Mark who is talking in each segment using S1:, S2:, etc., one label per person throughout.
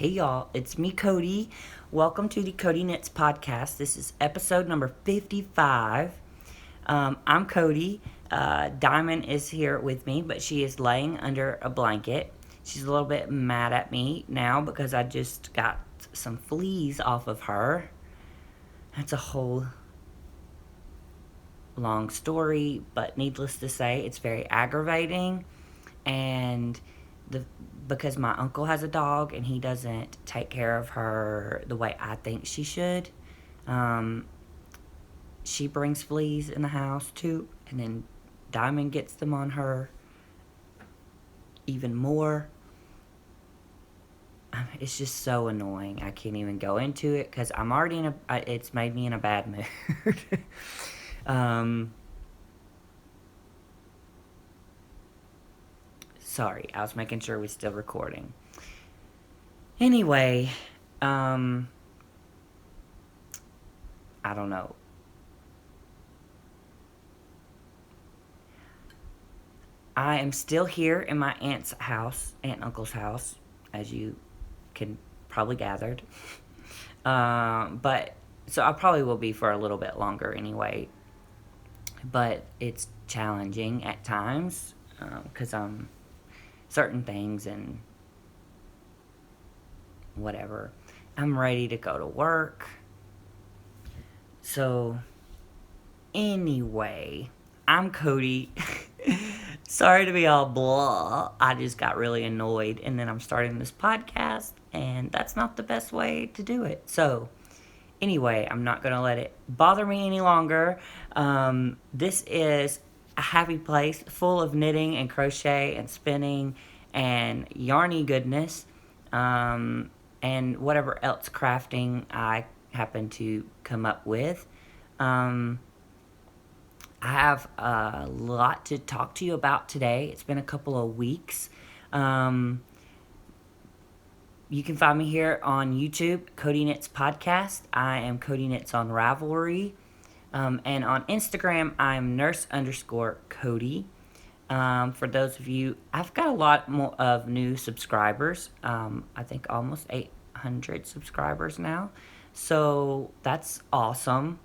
S1: Hey y'all, it's me, Cody. Welcome to the Cody Knits podcast. This is episode number 55. I'm Cody. Diamond is here with me, but she is laying under a blanket. She's a little bit mad at me now because I just got some fleas off of her. That's a whole long story, but needless to say, it's very aggravating. And because my uncle has a dog and he doesn't take care of her the way I think she should, she brings fleas in the house too, and then Diamond gets them on her even more. It's just so annoying. I can't even go into it because I'm already it's made me in a bad mood. Sorry, I was making sure we're still recording. Anyway, I don't know. I am still here in my aunt and uncle's house, as you can probably gathered. But so I probably will be for a little bit longer anyway. But it's challenging at times because I'm certain things and whatever. I'm ready to go to work. So, anyway, I'm Cody. Sorry to be all blah. I just got really annoyed, and then I'm starting this podcast, and that's not the best way to do it. So, anyway, I'm not going to let it bother me any longer. This is a happy place full of knitting and crochet and spinning and yarny goodness, and whatever else crafting I happen to come up with. I have a lot to talk to you about today. It's been a couple of weeks. You can find me here on YouTube, Cody Knits Podcast. I am Cody Knits on Ravelry. And on Instagram, I'm nurse_Cody. For those of you, I've got a lot more of new subscribers. I think almost 800 subscribers now. So that's awesome.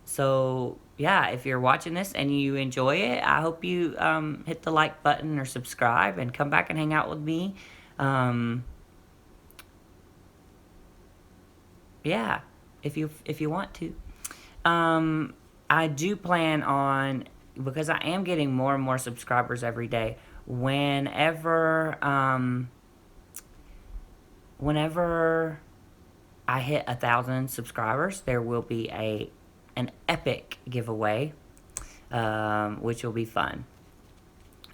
S1: So yeah, if you're watching this and you enjoy it, I hope you hit the like button or subscribe and come back and hang out with me. Yeah, if you want to. I do plan on, because I am getting more and more subscribers every day. Whenever I hit 1,000 subscribers, there will be an epic giveaway, which will be fun.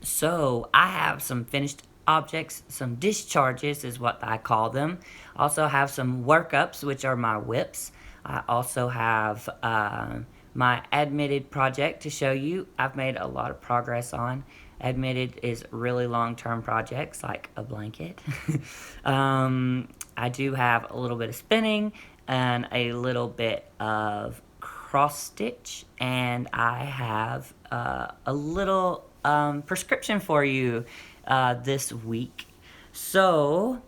S1: So I have some finished objects, some discharges is what I call them. Also have some workups, which are my whips. I also have my admitted project to show you. I've made a lot of progress on. Admitted is really long-term projects, like a blanket. I do have a little bit of spinning and a little bit of cross stitch, and I have a little prescription for you this week. So,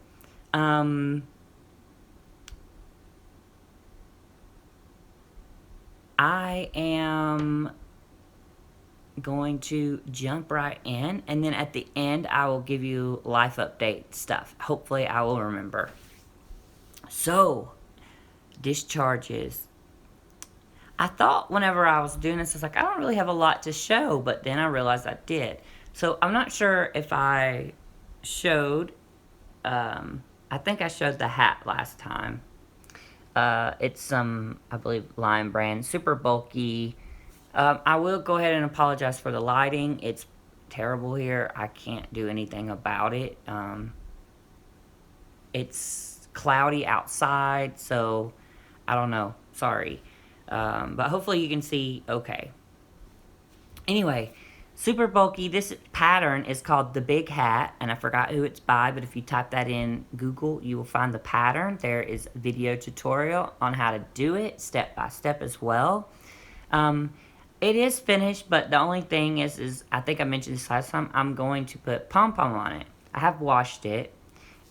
S1: I am going to jump right in, and then at the end I will give you life update stuff. Hopefully I will remember. So, discharges. I thought whenever I was doing this, I was like, I don't really have a lot to show, but then I realized I did. So I'm not sure if I showed, I think I showed the hat last time. It's some, I believe, Lion brand, super bulky. I will go ahead and apologize for the lighting. It's terrible here. I can't do anything about it. It's cloudy outside, so I don't know. Sorry. But hopefully you can see okay. Anyway, super bulky. This pattern is called the Big Hat, and I forgot who it's by, but if you type that in Google, you will find the pattern. There is a video tutorial on how to do it, step by step as well. It is finished, but the only thing is I think I mentioned this last time, I'm going to put pom-pom on it. I have washed it,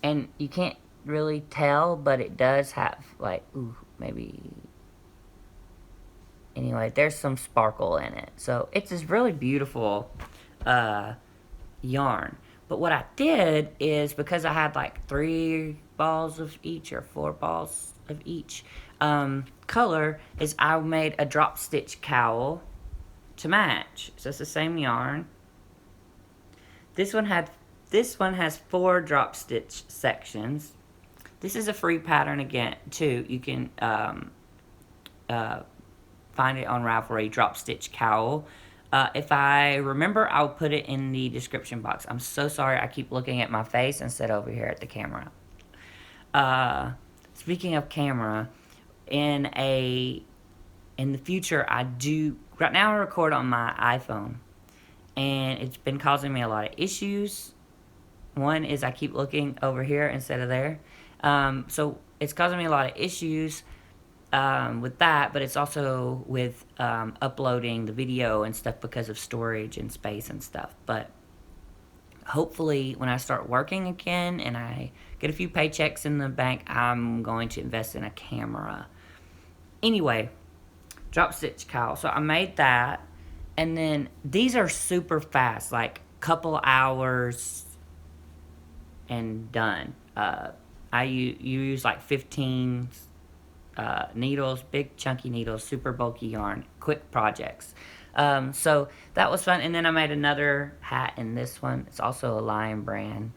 S1: And you can't really tell, but it does have, like, ooh, maybe... Anyway, there's some sparkle in it. So it's this really beautiful yarn. But what I did is, because I had like 3 balls of each or 4 balls of each color, is I made a drop stitch cowl to match. So it's the same yarn. This one has 4 drop stitch sections. This is a free pattern again too. You can find it on Ravelry, drop stitch cowl. If I remember, I'll put it in the description box. I'm so sorry, I keep looking at my face instead over here at the camera. Speaking of camera, in the future, right now I record on my iPhone, and it's been causing me a lot of issues. One is I keep looking over here instead of there. So it's causing me a lot of issues with that, but it's also with uploading the video and stuff because of storage and space and stuff. But hopefully when I start working again and I get a few paychecks in the bank, I'm going to invest in a camera. Anyway, drop stitch cowl. So I made that, and then these are super fast, like couple hours and done. You use like 15 needles, big chunky needles, super bulky yarn, quick projects. So that was fun. And then I made another hat in this one. It's also a Lion brand.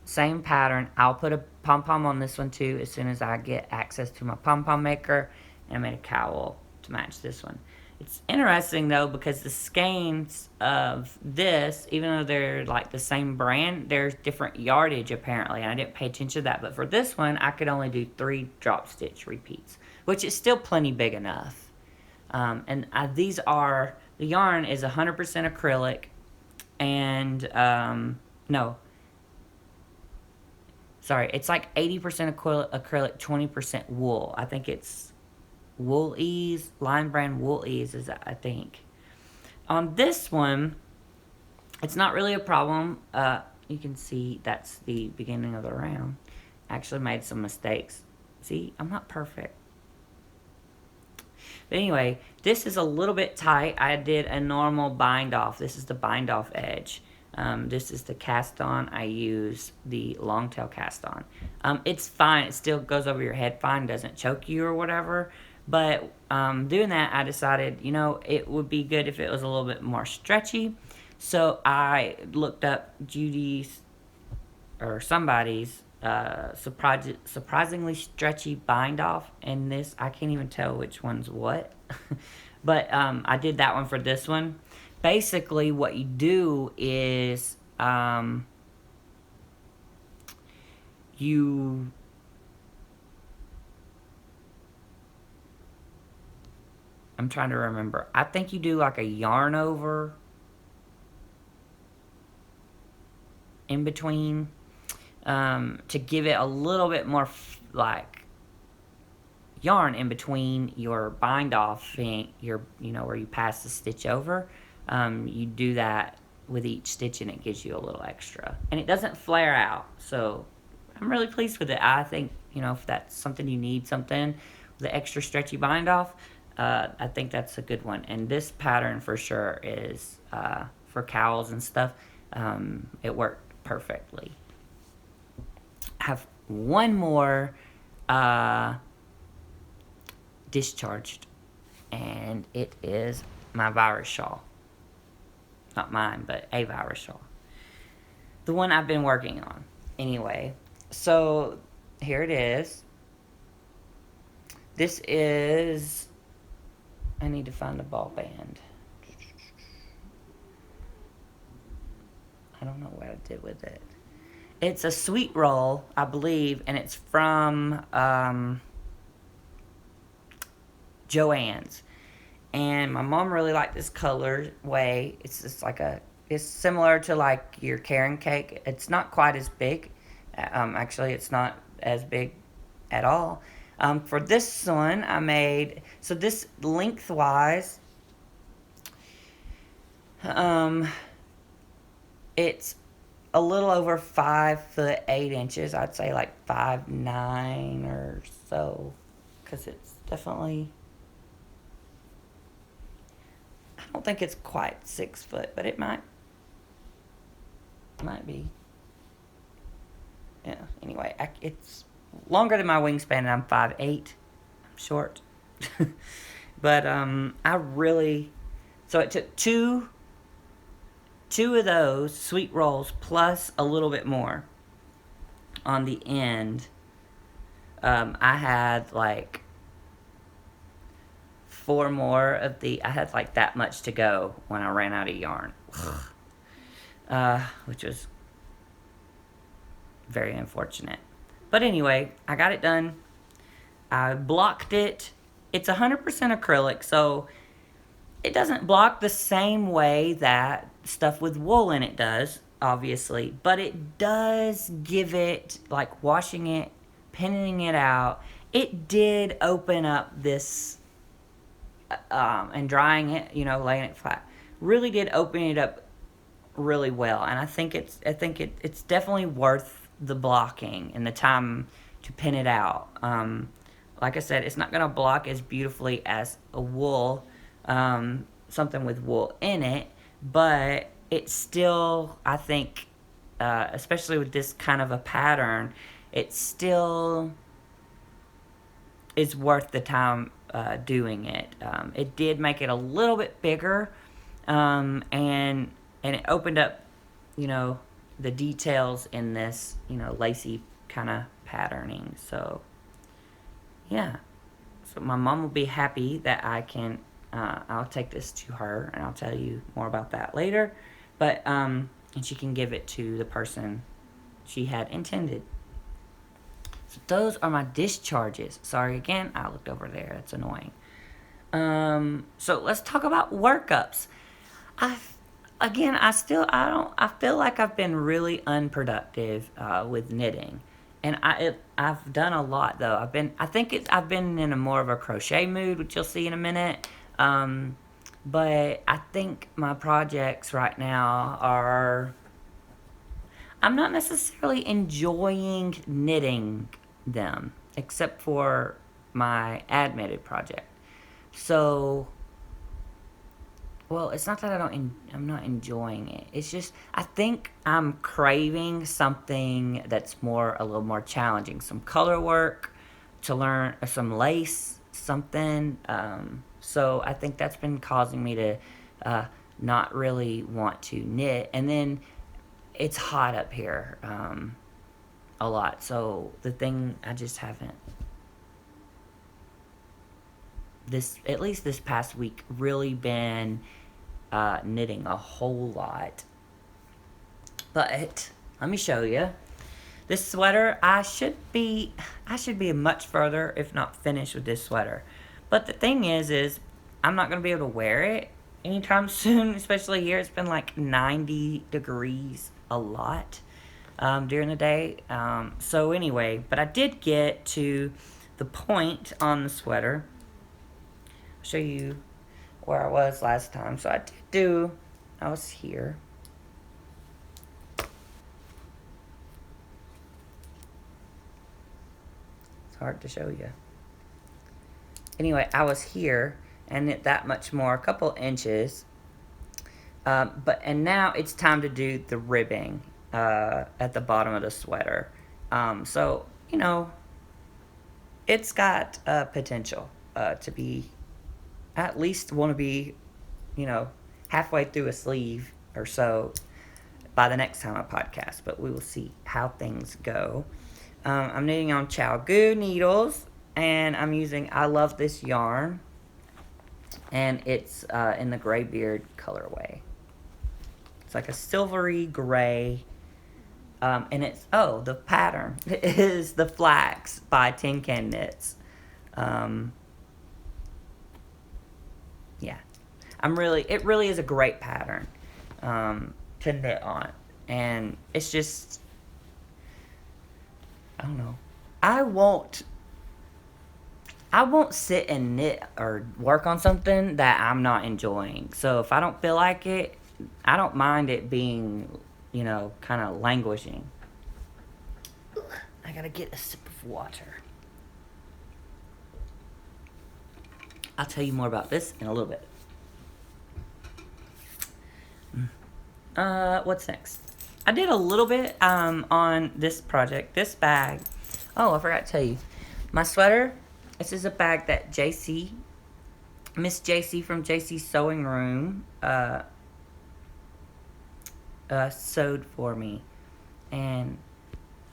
S1: Same pattern. I'll put a pom-pom on this one too as soon as I get access to my pom-pom maker. And I made a cowl to match this one. It's interesting though, because the skeins of this, even though they're like the same brand, there's different yardage apparently, and I didn't pay attention to that. But for this one, I could only do 3 drop stitch repeats, which is still plenty big enough. The yarn is 100% acrylic, and no, sorry, it's like 80% acrylic, 20% wool. I think it's Wool Ease, Lion brand Wool Ease is that, I think. On this one, it's not really a problem. You can see that's the beginning of the round. I actually made some mistakes. See, I'm not perfect. But anyway, this is a little bit tight. I did a normal bind off. This is the bind off edge. This is the cast on. I use the long tail cast on. It's fine. It still goes over your head fine. Doesn't choke you or whatever. But doing that, I decided, it would be good if it was a little bit more stretchy. So I looked up Judy's or somebody's surprisingly stretchy bind off. And this, I can't even tell which one's what. But I did that one for this one. Basically, what you do is I'm trying to remember. I think you do like a yarn over in between to give it a little bit more like yarn in between your bind off thing, where you pass the stitch over. You do that with each stitch and it gives you a little extra. And it doesn't flare out. So I'm really pleased with it. I think, if that's something you need, something with the extra stretchy bind off, I think that's a good one. And this pattern for sure is for cowls and stuff. It worked perfectly. I have one more discharged, and it is my virus shawl. Not mine, but a virus shawl. The one I've been working on. Anyway, so here it is. This is... I need to find the ball band. I don't know what I did with it. It's a sweet roll, I believe, and it's from Joann's. And my mom really liked this colorway. It's just like it's similar to like your Karen cake. It's not quite as big. Actually, it's not as big at all. For this one, I made, so this lengthwise, it's a little over 5'8". I'd say like 5'9" or so, because it's definitely. I don't think it's quite 6 foot, but it might be. Yeah. Anyway, it's longer than my wingspan, and I'm 5'8". I'm short, but I really. So it took two of those sweet rolls plus a little bit more on the end. I had like four more of the. I had like that much to go when I ran out of yarn, which was very unfortunate. But anyway, I got it done. I blocked it. It's 100% acrylic, so it doesn't block the same way that stuff with wool in it does, obviously, but it does give it, like washing it, pinning it out, it did open up this, and drying it, laying it flat, really did open it up really well. And I think it's definitely worth the blocking and the time to pin it out. Like I said, it's not going to block as beautifully as a wool, something with wool in it, but it's still, I think, especially with this kind of a pattern, it still is worth the time doing it. It did make it a little bit bigger, and it opened up, the details in this, lacy kind of patterning. So, yeah. So my mom will be happy that I can. I'll take this to her, and I'll tell you more about that later. But and she can give it to the person she had intended. So those are my discharges. Sorry again, I looked over there. That's annoying. So let's talk about workups. I feel like I've been really unproductive with knitting, and I've done a lot though. I've been in a more of a crochet mood, which you'll see in a minute. But I think my projects right now are. I'm not necessarily enjoying knitting them, except for my admitted project. So, well, it's not that I'm not enjoying it. It's just I think I'm craving something that's a little more challenging, some color work to learn, some lace, something. So I think that's been causing me to not really want to knit, and then it's hot up here a lot. So the thing I just haven't at least this past week really been knitting a whole lot. But let me show you this sweater. I should be much further, if not finished, with this sweater. But the thing is I'm not gonna be able to wear it anytime soon. Especially here, it's been like 90 degrees a lot during the day. So anyway, but I did get to the point on the sweater. I'll show you where I was last time. So I was here. It's hard to show you. Anyway, I was here and knit that much more, a couple inches. And now it's time to do the ribbing at the bottom of the sweater. So it's got potential to be, at least want to be, halfway through a sleeve or so by the next time I podcast. But we will see how things go. I'm knitting on Chalgoo needles, and I love this yarn, and it's in the Graybeard colorway. It's like a silvery gray, and the pattern is the Flax by Tin Can Knits. Yeah, it really is a great pattern to knit on, and it's just, I don't know. I won't sit and knit or work on something that I'm not enjoying. So if I don't feel like it, I don't mind it being you know, kind of languishing. I gotta get a sip of water. I'll tell you more about this in a little bit. What's next? I did a little bit on this project. This bag. Oh, I forgot to tell you. My sweater. This is a bag that Miss JC from JC's Sewing Room, sewed for me. And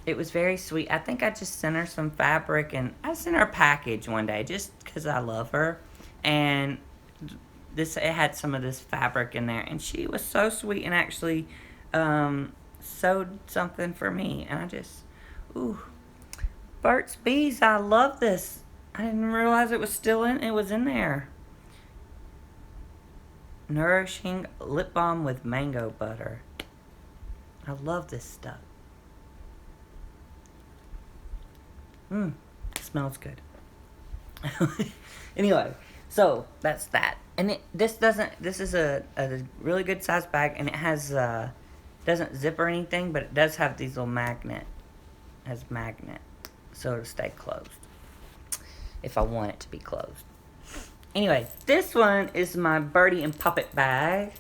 S1: it was very sweet. I think I just sent her some fabric, and I sent her a package one day just because I love her. And it had some of this fabric in there, and she was so sweet and actually sewed something for me. And I just, ooh, Burt's Bees. I love this. I didn't realize it was in there. Nourishing lip balm with mango butter. I love this stuff. It smells good. Anyway, so that's that. And this is a really good size bag, and it has doesn't zip or anything, but it does have these little magnet so it'll stay closed if I want it to be closed. Anyway, this one is my Birdie and Puppet bag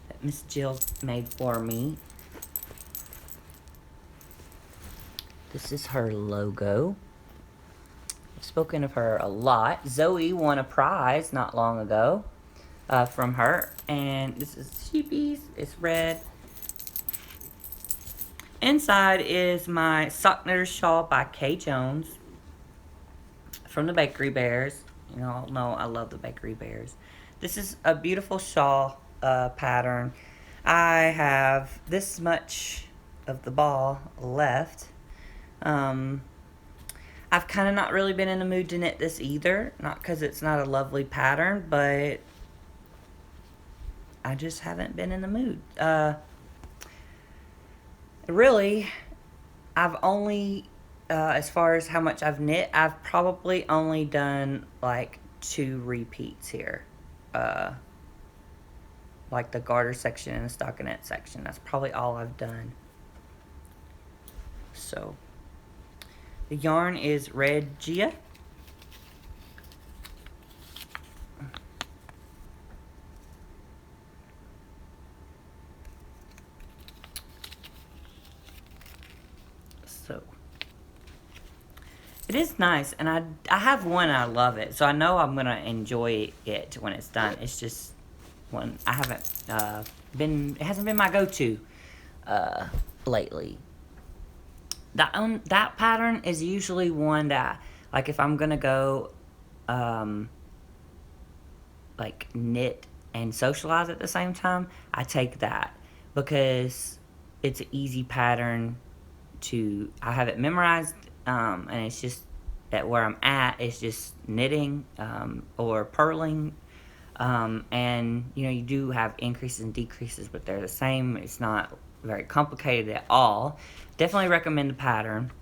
S1: that Miss Jill made for me. This is her logo. I've spoken of her a lot. Zoe won a prize not long ago from her. And this is Sheepies. It's red. Inside is my Sock Knitter's Shawl by Kay Jones from the Bakery Bears. You all know I love the Bakery Bears. This is a beautiful shawl pattern. I have this much of the ball left. I've kind of not really been in the mood to knit this either. Not because it's not a lovely pattern, but I just haven't been in the mood. Really, I've only, as far as how much I've knit, I've probably only done like 2 repeats here. Like the garter section and the stockinette section. That's probably all I've done. So, the yarn is Red Gia. So, it is nice, and I have one and I love it, so I know I'm gonna enjoy it when it's done. It's just one I haven't it hasn't been my go-to lately. That pattern is usually one that, like, if I'm gonna go like knit and socialize at the same time, I take that because it's an easy pattern to, I have it memorized, and it's just at where I'm at, it's just knitting or purling, and you know, you do have increases and decreases, but they're the same. It's not very complicated at all. Definitely recommend the pattern.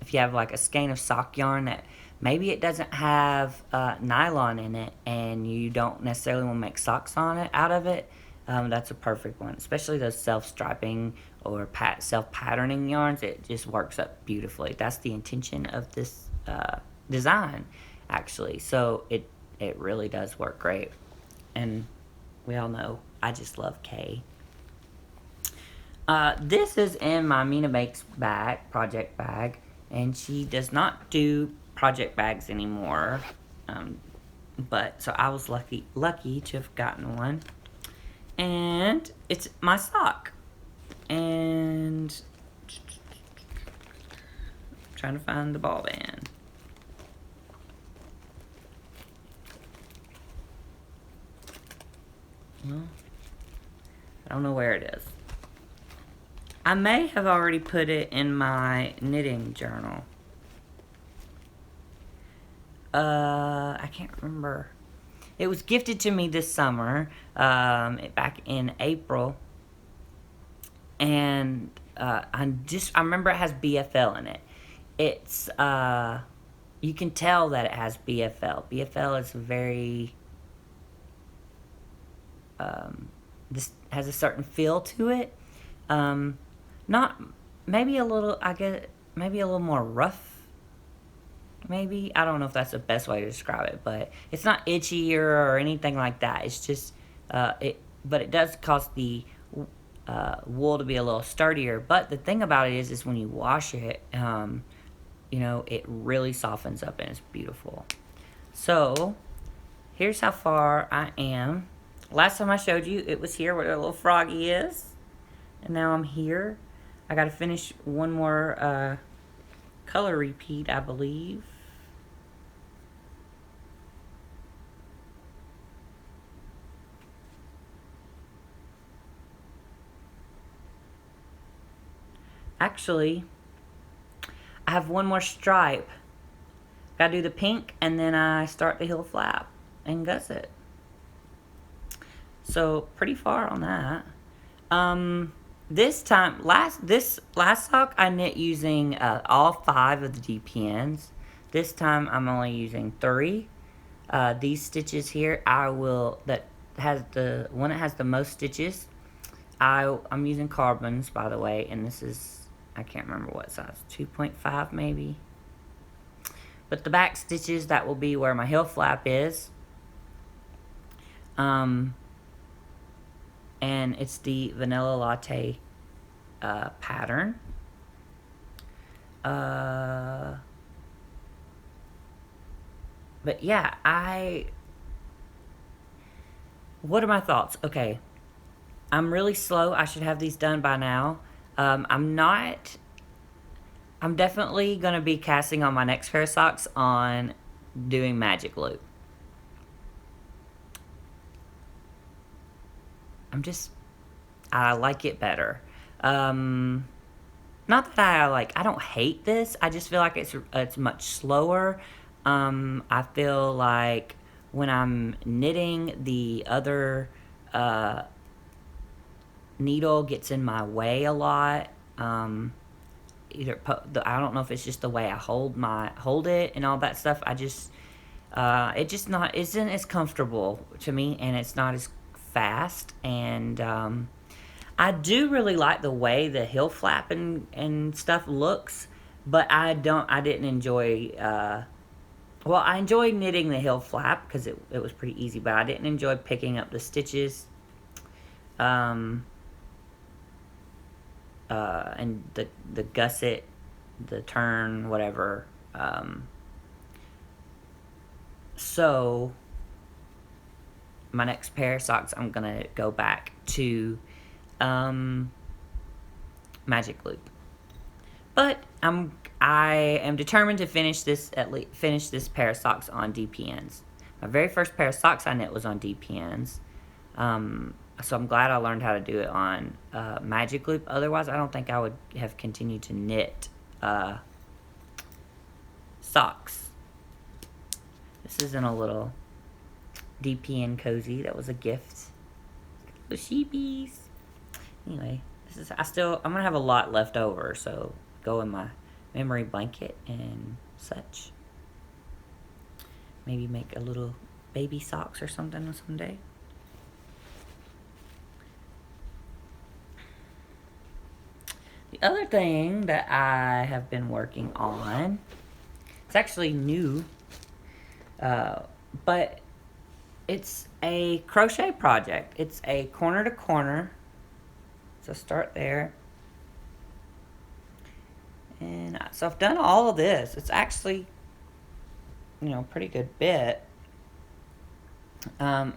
S1: If you have like a skein of sock yarn that maybe it doesn't have nylon in it, and you don't necessarily want to make socks on it out of it, that's a perfect one. Especially those self-striping or self-patterning yarns, it just works up beautifully. That's the intention of this design, actually. So it really does work great. And we all know I just love Kay. This is in my Mina Bakes bag, project bag, and she does not do project bags anymore. But so I was lucky to have gotten one, and it's my sock. And I'm trying to find the ball band. Well, I don't know where it is. I may have already put it in my knitting journal. I can't remember. It was gifted to me this summer, back in April. And I remember it has BFL in it. It's, you can tell that it has BFL. BFL is very, has a certain feel to it. Not maybe a little. I get maybe a little more rough. Maybe I don't know if that's the best way to describe it, but it's not itchier or anything like that. It's just but it does cause the wool to be a little sturdier. But the thing about it is when you wash it, it really softens up and it's beautiful. So here's how far I am. Last time I showed you, it was here where the little froggy is. And now I'm here. I got to finish one more color repeat, I believe. Actually, I have one more stripe. Gotta do the pink, and then I start the heel flap and gusset. So pretty far on that. This last sock I knit using all 5 of the DPNs. This time I'm only using 3. These stitches here, that has the one that has the most stitches. I'm using carbons, by the way, and this is, I can't remember what size, 2.5 maybe. But the back stitches, that will be where my heel flap is. And it's the vanilla latte pattern. But yeah, what are my thoughts? Okay, I'm really slow. I should have these done by now. I'm definitely going to be casting on my next pair of socks on doing magic loop. I like it better. Not that I don't hate this. I just feel like it's much slower. I feel like when I'm knitting, the other needle gets in my way a lot. I don't know if it's just the way I hold it and all that stuff. It just isn't as comfortable to me, and it's not as fast. And I do really like the way the heel flap and stuff looks, but I didn't enjoy. Well, I enjoyed knitting the heel flap because it was pretty easy, but I didn't enjoy picking up the stitches. And the gusset, the turn, whatever. So my next pair of socks, I'm gonna go back to magic loop. But I am determined to finish this pair of socks on DPNs. My very first pair of socks I knit was on DPNs. So I'm glad I learned how to do it on magic loop. Otherwise, I don't think I would have continued to knit socks. This is in a little DPN cozy that was a gift. Little sheepies. Anyway, I'm gonna have a lot left over, so go in my memory blanket and such. Maybe make a little baby socks or something someday. The other thing that I have been working on, it's actually new, but it's a crochet project. It's a corner to corner. So start there. And so I've done all of this. It's actually, pretty good bit. My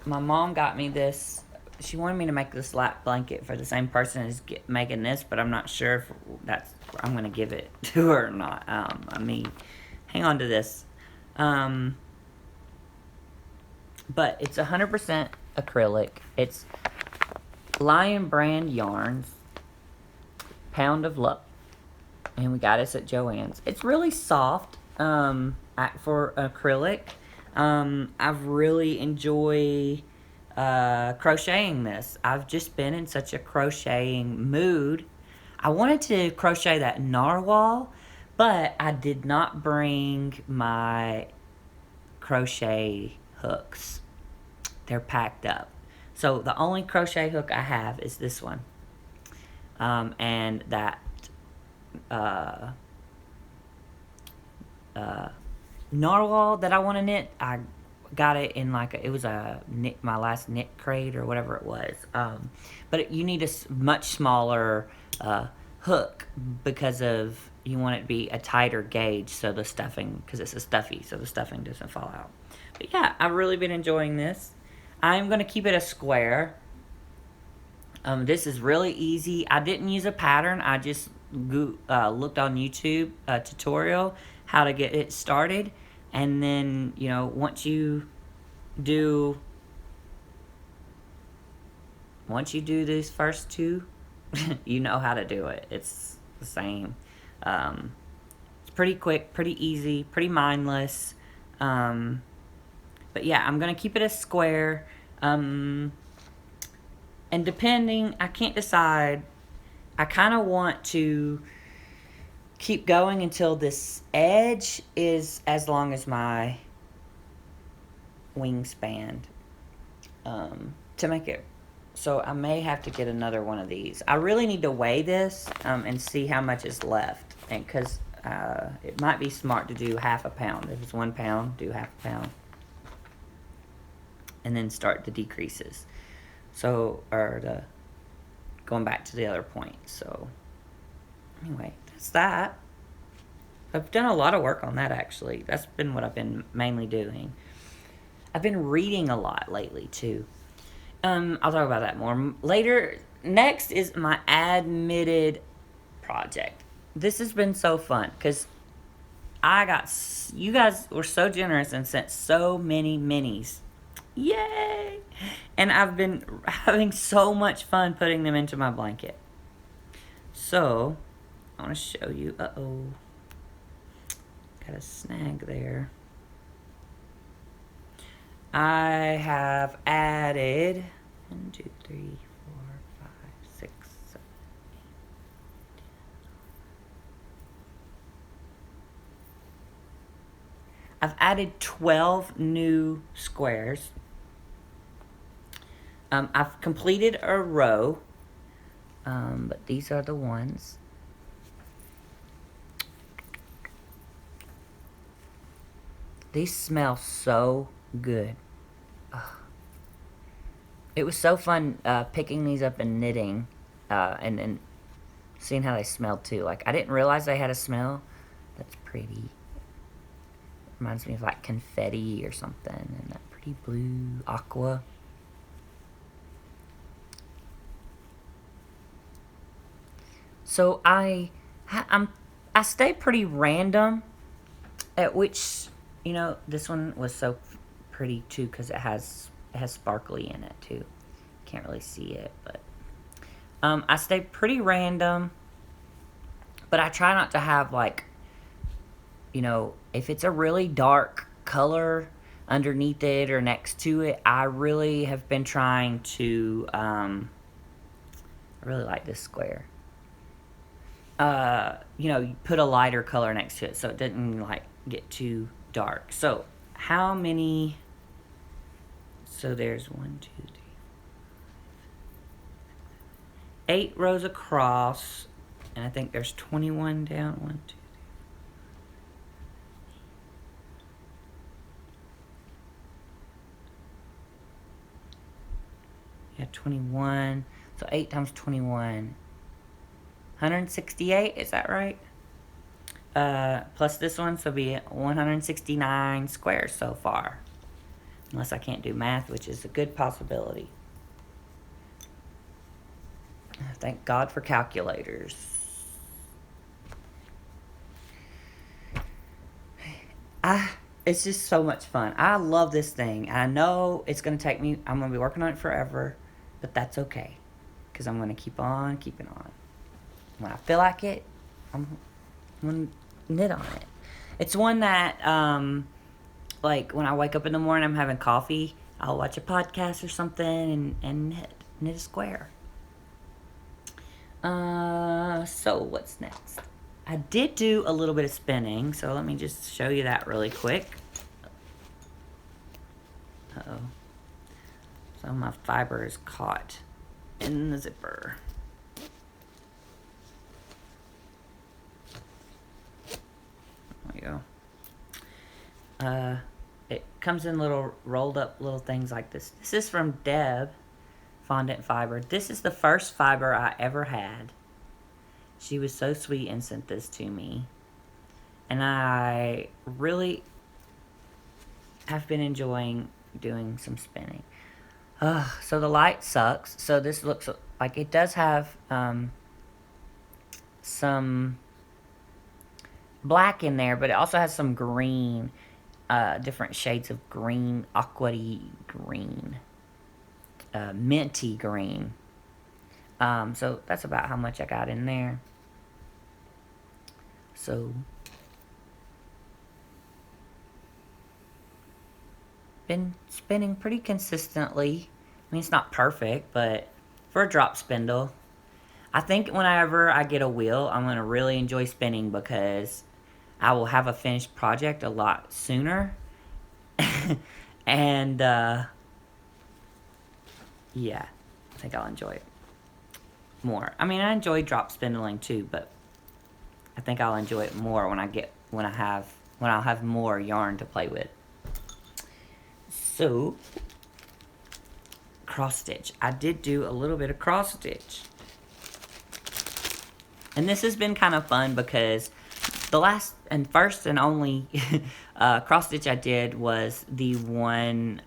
S1: mom got me this. She wanted me to make this lap blanket for the same person as making this, but I'm not sure if I'm going to give it to her or not. Hang on to this. But it's 100% acrylic. It's Lion brand yarns, Pound of Luck, and we got this at Joann's. It's really soft for acrylic. I've really enjoyed crocheting this. I've just been in such a crocheting mood. I wanted to crochet that narwhal, but I did not bring my crochet hooks. They're packed up. So the only crochet hook I have is this one. And that narwhal that I want to knit, I got it in like it was a knit, my last knit crate or whatever it was. But you need a much smaller hook because of you want it to be a tighter gauge so the stuffing, because it's a stuffy, so the stuffing doesn't fall out. But yeah, I've really been enjoying this. I'm going to keep it a square. This is really easy. I didn't use a pattern. I just looked on YouTube tutorial how to get it started. And then, you know, once you do these first two, you know how to do it. It's the same. It's pretty quick, pretty easy, pretty mindless. But yeah, I'm going to keep it a square. And depending, I can't decide. I kind of want to keep going until this edge is as long as my wingspan, to make it. So I may have to get another one of these. I really need to weigh this and see how much is left, and because it might be smart to do half a pound. If it's 1 pound, do half a pound, and then start the decreases. So, going back to the other point. So anyway, that's that. I've done a lot of work on that, actually. That's been what I've been mainly doing. I've been reading a lot lately, too. I'll talk about that more later. Next is my admitted project. This has been so fun, because you guys were so generous and sent so many minis. Yay! And I've been having so much fun putting them into my blanket. So, I want to show you. Uh-oh. Got a snag there. I have added 1, 2, 3, 4, 5, 6, 7, 8. I've added 12 new squares. I've completed a row, but these are the ones. These smell so good. Ugh. It was so fun picking these up and knitting, and seeing how they smelled too. Like, I didn't realize they had a smell. That's pretty. Reminds me of like confetti or something, and that pretty blue aqua. So I stay pretty random at which, you know, this one was so pretty too because it has sparkly in it too. Can't really see it, but I stay pretty random, but I try not to have, like, you know, if it's a really dark color underneath it or next to it, I really have been trying to I really like this square. You know, you put a lighter color next to it so it doesn't, like, get too dark. So, how many... So, there's 1, 2, 3, 8 rows across, and I think there's 21 down. 1, 2, 3. Yeah, 21. So, 8 times 21. 168, is that right? Plus this one, so it'll be 169 squares so far. Unless I can't do math, which is a good possibility. Thank God for calculators. It's just so much fun. I love this thing. I know it's going to take me, I'm going to be working on it forever, but that's okay. Because I'm going to keep on keeping on. When I feel like it, I'm going to knit on it. It's one that, like, when I wake up in the morning, I'm having coffee, I'll watch a podcast or something and knit a square. So what's next? I did do a little bit of spinning, so let me just show you that really quick. Uh-oh. So my fiber is caught in the zipper. There we go. It comes in little rolled up little things like this. This is from Deb Fondant Fiber. This is the first fiber I ever had. She was so sweet and sent this to me. And I really have been enjoying doing some spinning. So the light sucks. So this looks like it does have some black in there, but it also has some green, different shades of green, aqua-y green, minty green. So that's about how much I got in there. So been spinning pretty consistently. I mean, it's not perfect, but for a drop spindle, I think whenever I get a wheel, I'm going to really enjoy spinning because I will have a finished project a lot sooner. And, yeah, I think I'll enjoy it more. I mean, I enjoy drop spindling too, but I think I'll enjoy it more when I'll have more yarn to play with. So, cross stitch. I did do a little bit of cross stitch. And this has been kind of fun because the last and first and only cross stitch I did was the one,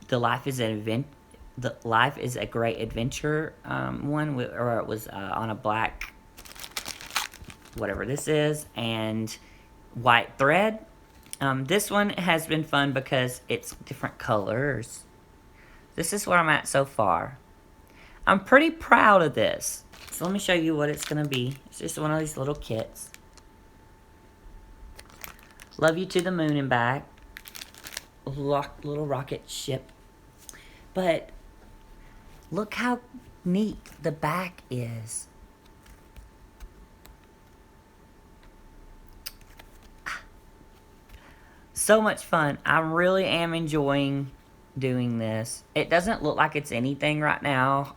S1: the Life is a Great Adventure one, or it was on a black, whatever this is, and white thread. This one has been fun because it's different colors. This is where I'm at so far. I'm pretty proud of this. So let me show you what it's going to be. It's just one of these little kits. Love you to the moon and back. Little rocket ship. But look how neat the back is. So much fun. I really am enjoying doing this. It doesn't look like it's anything right now,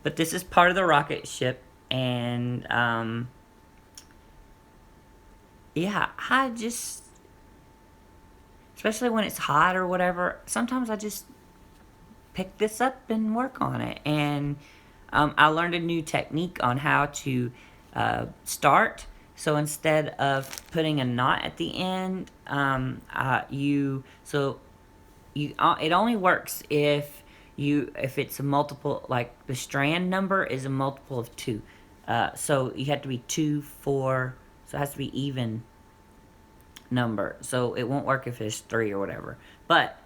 S1: but this is part of the rocket ship, and yeah, I just, especially when it's hot or whatever, sometimes I just pick this up and work on it. And I learned a new technique on how to start. So instead of putting a knot at the end, it only works if it's a multiple, like the strand number is a multiple of 2. So you have to be 2, 4, so it has to be even number. So it won't work if it's 3 or whatever. But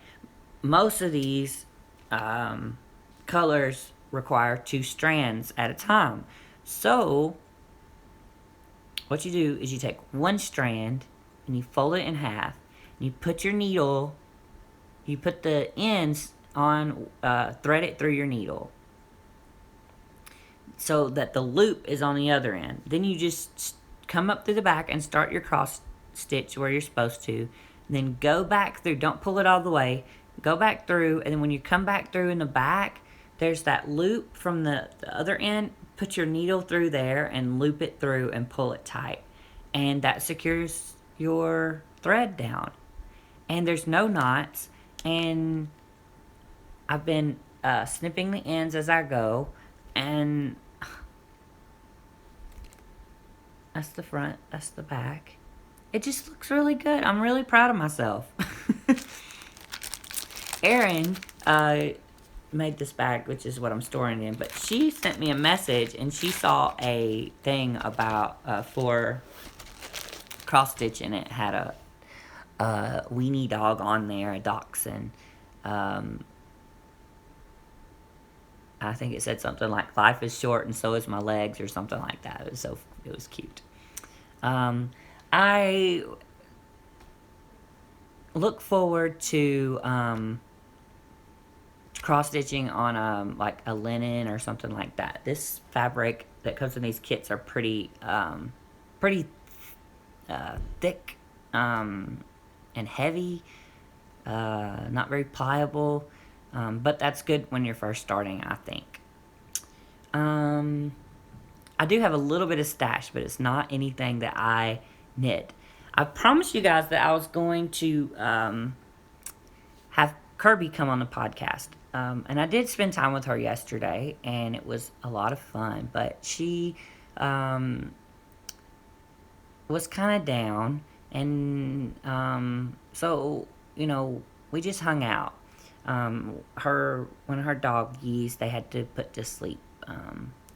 S1: most of these colors require 2 strands at a time. So what you do is you take one strand and you fold it in half, and you put your needle, you put the ends on, thread it through your needle so that the loop is on the other end. Then you just come up through the back and start your cross stitch where you're supposed to, and then go back through. Don't pull it all the way. Go back through, and then when you come back through in the back, there's that loop from the other end. Put your needle through there and loop it through and pull it tight. And that secures your thread down. And there's no knots. And I've been snipping the ends as I go. And that's the front, that's the back. It just looks really good. I'm really proud of myself. Erin made this bag, which is what I'm storing in, but she sent me a message and she saw a thing about for cross stitch, and it had a weenie dog on there, a dachshund. I think it said something like "Life is short and so is my legs" or something like that. It was cute. I look forward to cross stitching on like a linen or something like that. This fabric that comes in these kits are pretty thick and heavy, not very pliable. But that's good when you're first starting, I think. I do have a little bit of stash, but it's not anything that I knit. I promised you guys that I was going to have Kirby come on the podcast. And I did spend time with her yesterday, and it was a lot of fun. But she was kind of down, and so, we just hung out. One of her doggies, they had to put to sleep.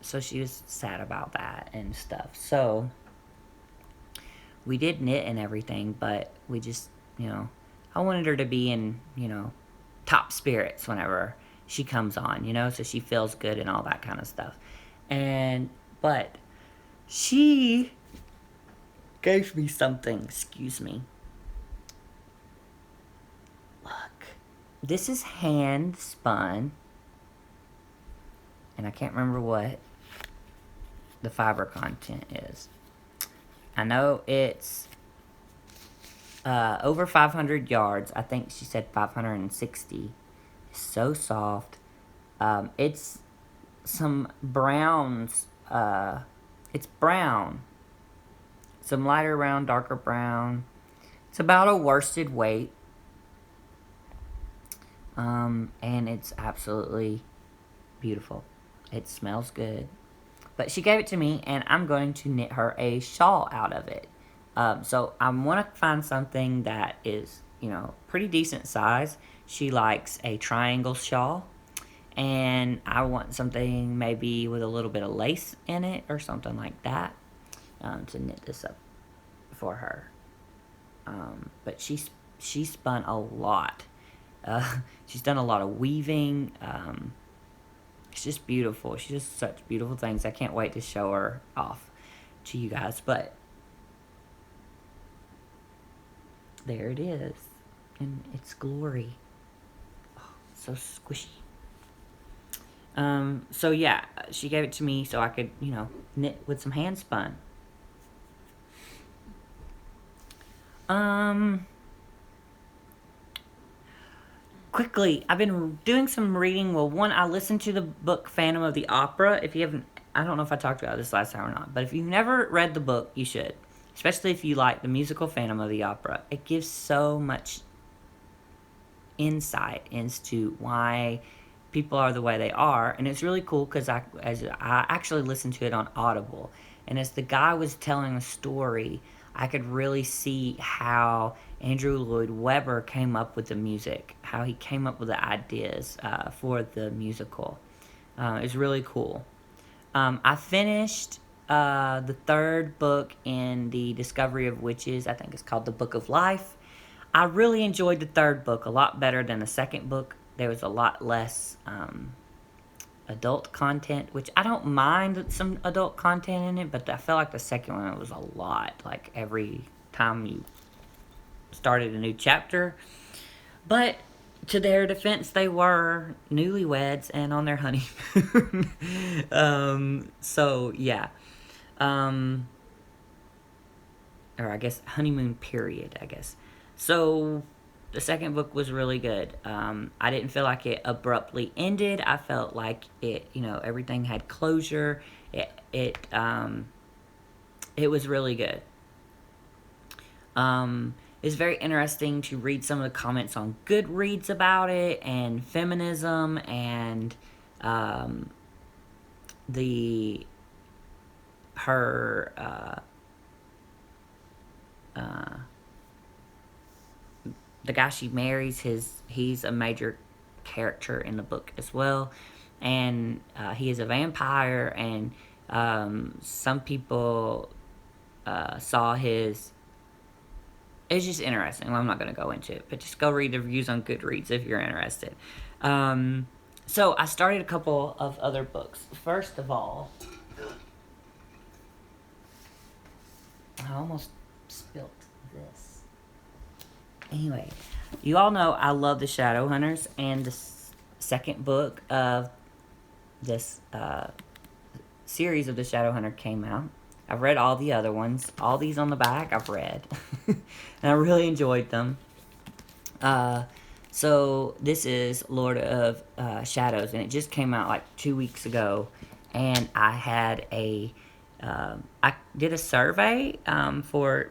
S1: So she was sad about that and stuff. So we did knit and everything, but we just, I wanted her to be in, top spirits whenever she comes on, so she feels good and all that kind of stuff. But she gave me something, excuse me. Look, this is hand spun, and I can't remember what the fiber content is. I know it's over 500 yards. I think she said 560. It's so soft. It's some browns. It's brown. Some lighter brown, darker brown. It's about a worsted weight. And it's absolutely beautiful. It smells good. But she gave it to me, and I'm going to knit her a shawl out of it. So I want to find something that is, pretty decent size. She likes a triangle shawl. And I want something maybe with a little bit of lace in it or something like that to knit this up for her. But she spun a lot. She's done a lot of weaving. It's just beautiful. She does such beautiful things. I can't wait to show her off to you guys. But there it is in its glory. Oh, so squishy. So yeah, she gave it to me so I could, knit with some hand spun. Quickly, I've been doing some reading. Well, one, I listened to the book Phantom of the Opera. If you haven't, I don't know if I talked about this last time or not, but if you've never read the book, you should. Especially if you like the musical Phantom of the Opera. It gives so much insight into why people are the way they are, and it's really cool because I actually listened to it on Audible, and as the guy was telling the story, I could really see how Andrew Lloyd Webber came up with the music, how he came up with the ideas for the musical. It's really cool. I finished the third book in the Discovery of Witches. I think it's called The Book of Life. I really enjoyed the third book a lot better than the second book. There was a lot less adult content, which I don't mind some adult content in it, but I felt like the second one was a lot, like every time you started a new chapter. But to their defense, they were newlyweds and on their honeymoon. So, yeah. Or I guess honeymoon period, I guess. So the second book was really good. I didn't feel like it abruptly ended. I felt like it, everything had closure. It was really good. It's very interesting to read some of the comments on Goodreads about it, and feminism, and the guy she marries, he's a major character in the book as well, and he is a vampire, and some people saw his... It's just interesting. Well, I'm not going to go into it, but just go read the reviews on Goodreads if you're interested. So I started a couple of other books. First of all, I almost spilt this. Anyway, you all know I love the Shadowhunters, and the second book of this series of the Shadowhunter came out. I've read all the other ones. All these on the back I've read. And I really enjoyed them. So this is Lord of Shadows, and it just came out like 2 weeks ago. And I had I did a survey for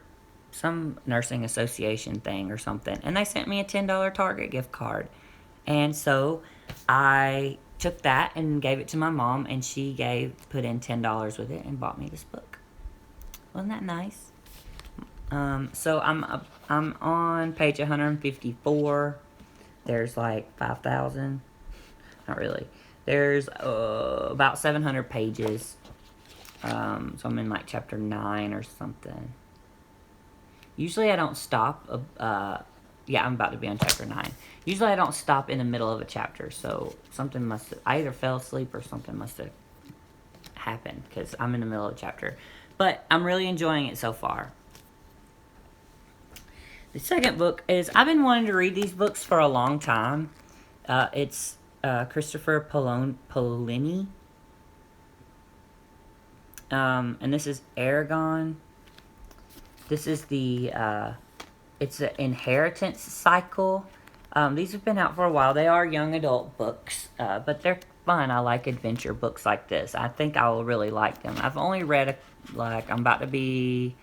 S1: some nursing association thing or something, and they sent me a $10 Target gift card. And so I took that and gave it to my mom, and she put in $10 with it and bought me this book. Wasn't that nice? So I'm on page 154. There's like 5,000. Not really. There's about 700 pages. So I'm in like chapter 9 or something. Usually I don't stop. Yeah, I'm about to be on chapter 9. Usually I don't stop in the middle of a chapter. So something I either fell asleep or something must have happened because I'm in the middle of a chapter. But I'm really enjoying it so far. The second book is, I've been wanting to read these books for a long time. It's Christopher Polini. And this is Aragon. This is it's an inheritance cycle. These have been out for a while. They are young adult books, but they're fun. I like adventure books like this. I think I will really like them. I've only read, I'm about to be,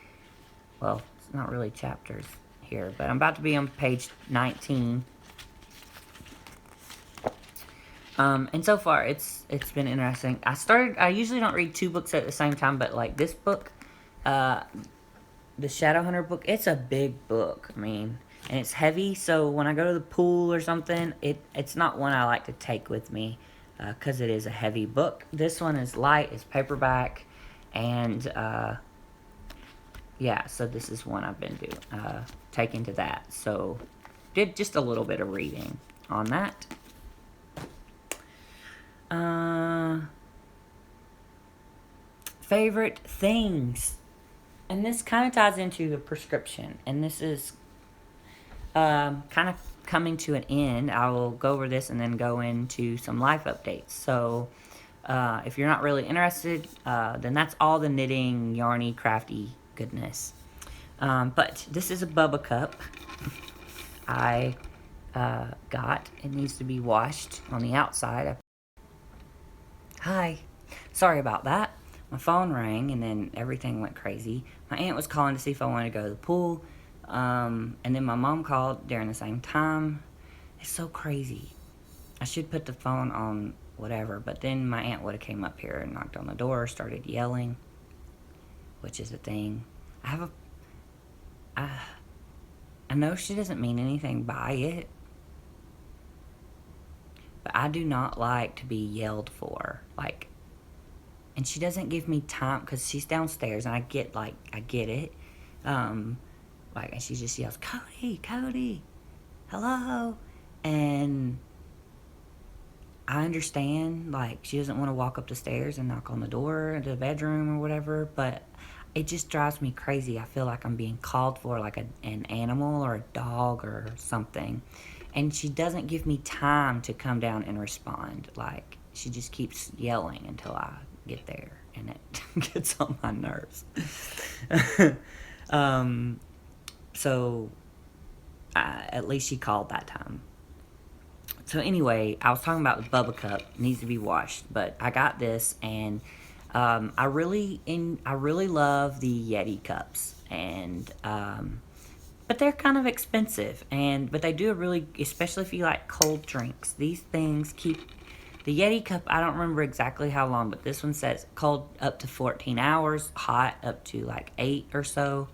S1: well, it's not really chapters here, but I'm about to be on page 19. And so far, it's been interesting. I usually don't read 2 books at the same time, but like this book, the Shadowhunter book, it's a big book. I mean, and it's heavy, so when I go to the pool or something, it's not one I like to take with me, because it is a heavy book. This one is light, it's paperback, and, yeah, so this is one I've been taking to that. So, did just a little bit of reading on that. Favorite things. And this kind of ties into the prescription. And this is kind of coming to an end. I will go over this and then go into some life updates. So if you're not really interested, then that's all the knitting, yarny, crafty goodness. But this is a Bubba cup I got. It needs to be washed on the outside. Hi. Sorry about that. My phone rang and then everything went crazy. My aunt was calling to see if I wanted to go to the pool. And then my mom called during the same time. It's so crazy. I should put the phone on whatever, but then my aunt would have came up here and knocked on the door, started yelling, which is a thing. I know she doesn't mean anything by it, but I do not like to be yelled for. Like, and she doesn't give me time because she's downstairs, and I get it. And she just yells, Cody, hello. And I understand, like, she doesn't want to walk up the stairs and knock on the door to the bedroom or whatever, but it just drives me crazy. I feel like I'm being called for, like an animal or a dog or something. And she doesn't give me time to come down and respond. Like, she just keeps yelling until I get there, and it gets on my nerves. So at least she called that time. So anyway, I was talking about the Bubba cup. It needs to be washed, but I got this, and I really love the Yeti cups, and but they're kind of expensive, but they do especially if you like cold drinks. These things keep. The Yeti cup, I don't remember exactly how long, but this one says cold up to 14 hours, hot up to like 8 or so.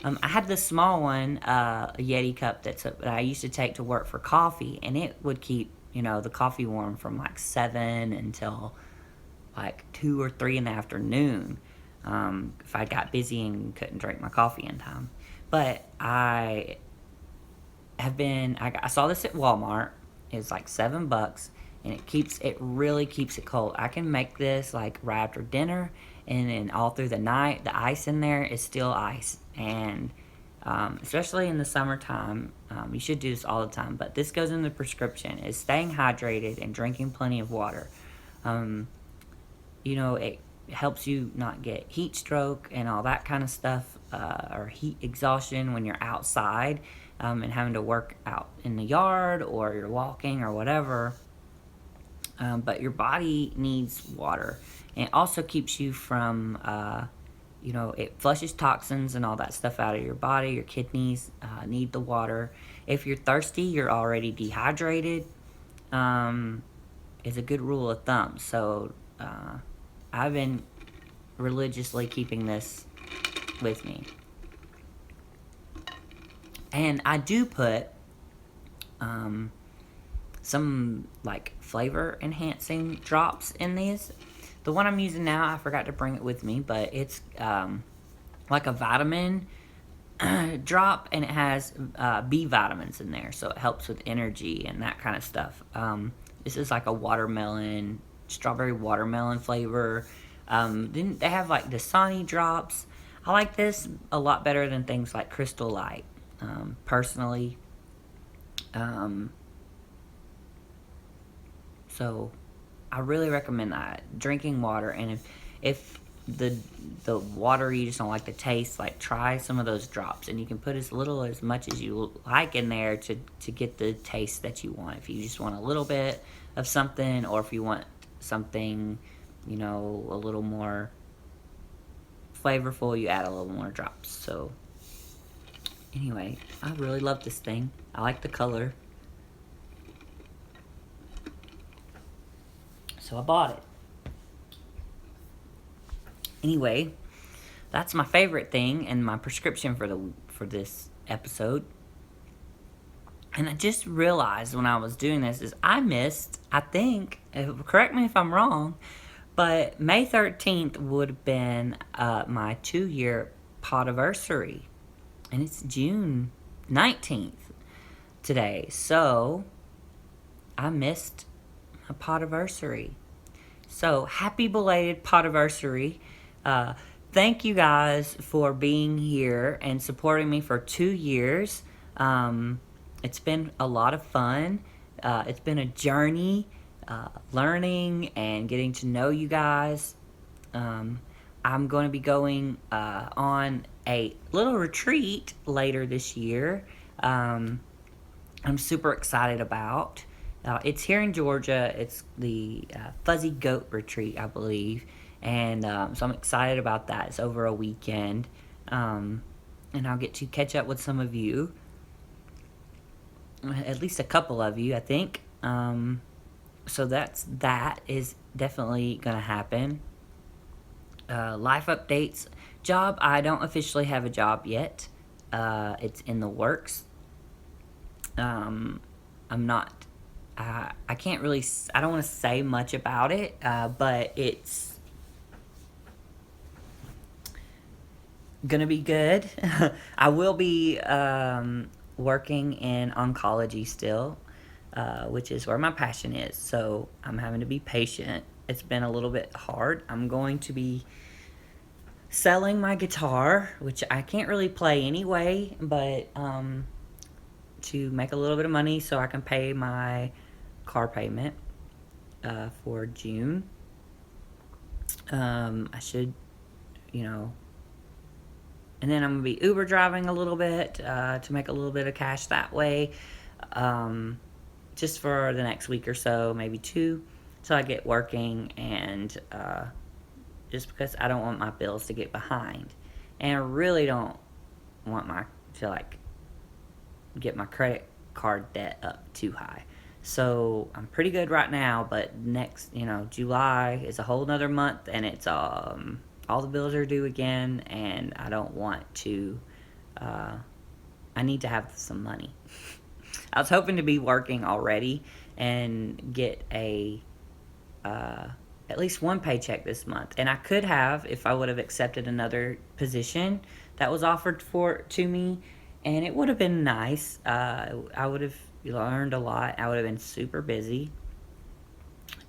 S1: I had this small one, a Yeti cup that I used to take to work for coffee, and it would keep, the coffee warm from like 7 until like 2 or 3 in the afternoon, if I got busy and couldn't drink my coffee in time. But I saw this at Walmart. It was like $7, and it really keeps it cold. I can make this like right after dinner, and then all through the night. The ice in there is still ice, and especially in the summertime, you should do this all the time. But this goes in the prescription: is staying hydrated and drinking plenty of water. It helps you not get heat stroke and all that kind of stuff, or heat exhaustion when you're outside. and having to work out in the yard or you're walking or whatever. But your body needs water. And it also keeps you from, it flushes toxins and all that stuff out of your body. Your kidneys need the water. If you're thirsty, you're already dehydrated, is a good rule of thumb. So I've been religiously keeping this with me. And I do put some like flavor enhancing drops in these. The one I'm using now, I forgot to bring it with me, but it's like a vitamin drop, and it has B vitamins in there, so it helps with energy and that kind of stuff. This is like a watermelon, strawberry watermelon flavor. Then they have like the Dasani drops. I like this a lot better than things like Crystal Light, personally. So I really recommend that. Drinking water, and if the water you just don't like the taste, like try some of those drops, and you can put as little as much as you like in there to get the taste that you want. If you just want a little bit of something, or if you want something, a little more flavorful, you add a little more drops. So anyway, I really love this thing. I like the color, so I bought it. Anyway, that's my favorite thing and my prescription for this episode. And I just realized when I was doing this is I missed, I think, correct me if I'm wrong, but May 13th would have been my 2-year podiversary. And it's June 19th today. So I missed my podiversary. So happy belated podiversary. Thank you guys for being here and supporting me for 2 years. It's been a lot of fun. It's been a journey, learning and getting to know you guys. I'm going to be going on a little retreat later this year. I'm super excited about. It's here in Georgia. It's the Fuzzy Goat Retreat, I believe. And so I'm excited about that. It's over a weekend. And I'll get to catch up with some of you. At least a couple of you, I think. So that is definitely going to happen. Life updates. Job, I don't officially have a job yet. It's in the works. I'm not... I can't really... I don't want to say much about it, but it's gonna be good. I will be working in oncology still, which is where my passion is. So I'm having to be patient. It's been a little bit hard. I'm going to be selling my guitar, which I can't really play anyway, but to make a little bit of money so I can pay my car payment for June. I should, and then I'm going to be Uber driving a little bit to make a little bit of cash that way, just for the next week or so, maybe 2, so I get working, and just because I don't want my bills to get behind, and I really don't want to get my credit card debt up too high. So I'm pretty good right now, but next, July is a whole nother month, and it's all the bills are due again, and I don't want to, I need to have some money. I was hoping to be working already and get at least one paycheck this month. And I could have, if I would have accepted another position that was offered to me, and it would have been nice. I would have learned a lot. I would have been super busy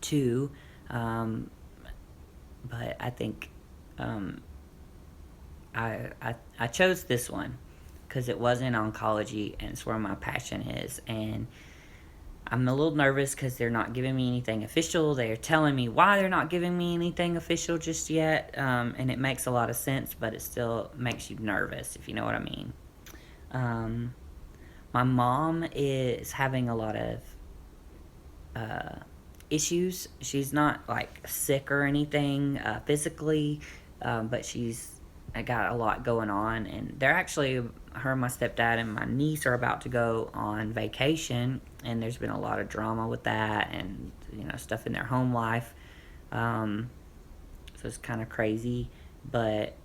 S1: too. But I think I chose this one because it was in oncology, and it's where my passion is. And I'm a little nervous because they're not giving me anything official. They're telling me why they're not giving me anything official just yet, and it makes a lot of sense, but it still makes you nervous, if you know what I mean. My mom is having a lot of issues. She's not like sick or anything physically, but she's got a lot going on. And they're actually, her and my stepdad and my niece are about to go on vacation. And there's been a lot of drama with that and, stuff in their home life. So it's kind of crazy. But,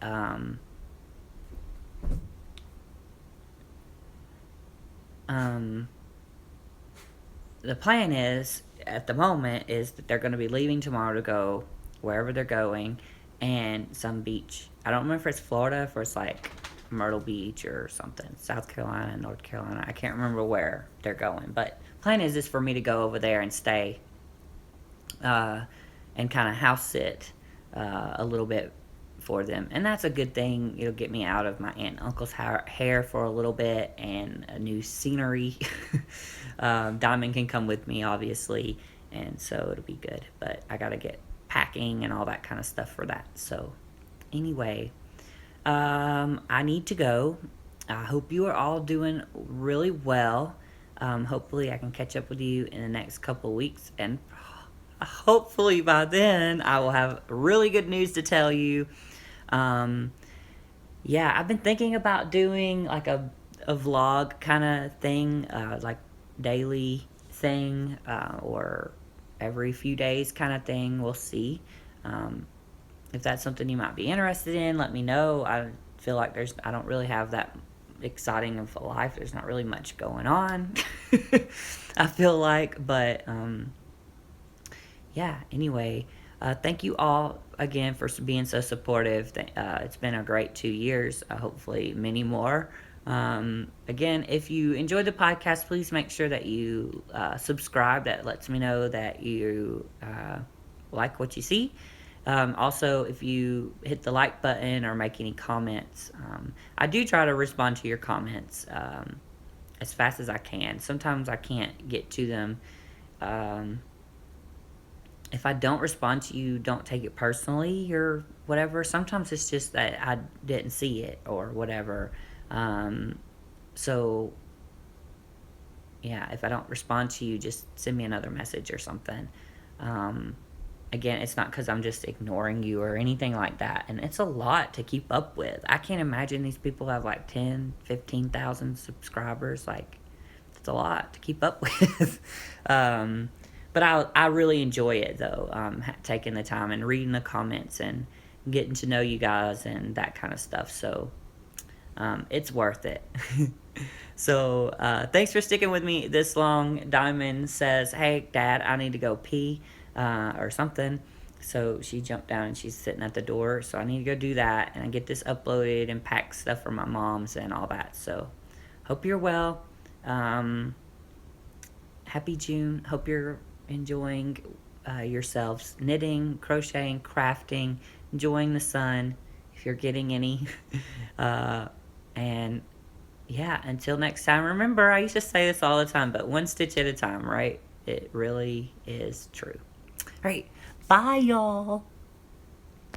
S1: the plan is at the moment is that they're going to be leaving tomorrow to go wherever they're going and some beach. I don't remember if it's Florida, if it's like Myrtle Beach or something, South Carolina, North Carolina. I can't remember where they're going, but plan is for me to go over there and stay and kind of house sit a little bit for them, and that's a good thing. It'll get me out of my aunt and uncle's hair for a little bit and a new scenery. Diamond can come with me, obviously, and so it'll be good, but I gotta get packing and all that kind of stuff for that. So anyway, I need to go. I hope you are all doing really well. Hopefully I can catch up with you in the next couple weeks, and hopefully by then I will have really good news to tell you. Yeah, I've been thinking about doing like a vlog kind of thing, like daily thing, or every few days kind of thing. We'll see. If that's something you might be interested in, let me know. I feel like I don't really have that exciting of a life. There's not really much going on. I feel like, but yeah, anyway, thank you all again for being so supportive. It's been a great 2 years, hopefully many more. Again, if you enjoyed the podcast, please make sure that you subscribe. That lets me know that you like what you see. Also, if you hit the like button or make any comments, I do try to respond to your comments as fast as I can. Sometimes I can't get to them. If I don't respond to you, don't take it personally or whatever. Sometimes it's just that I didn't see it or whatever. So, yeah, if I don't respond to you, just send me another message or something. Again, it's not because I'm just ignoring you or anything like that. And it's a lot to keep up with. I can't imagine these people have like 10, 15,000 subscribers. Like, it's a lot to keep up with. But I really enjoy it, though, taking the time and reading the comments and getting to know you guys and that kind of stuff. So it's worth it. So thanks for sticking with me this long. Diamond says, hey, Dad, I need to go pee or something. So she jumped down and she's sitting at the door. So I need to go do that and get this uploaded and pack stuff for my mom's and all that. So hope you're well. Happy June. Hope you're enjoying yourselves, knitting, crocheting, crafting, enjoying the sun if you're getting any. And yeah, until next time, remember, I used to say this all the time, but one stitch at a time, right? It really is true. All right, bye, y'all.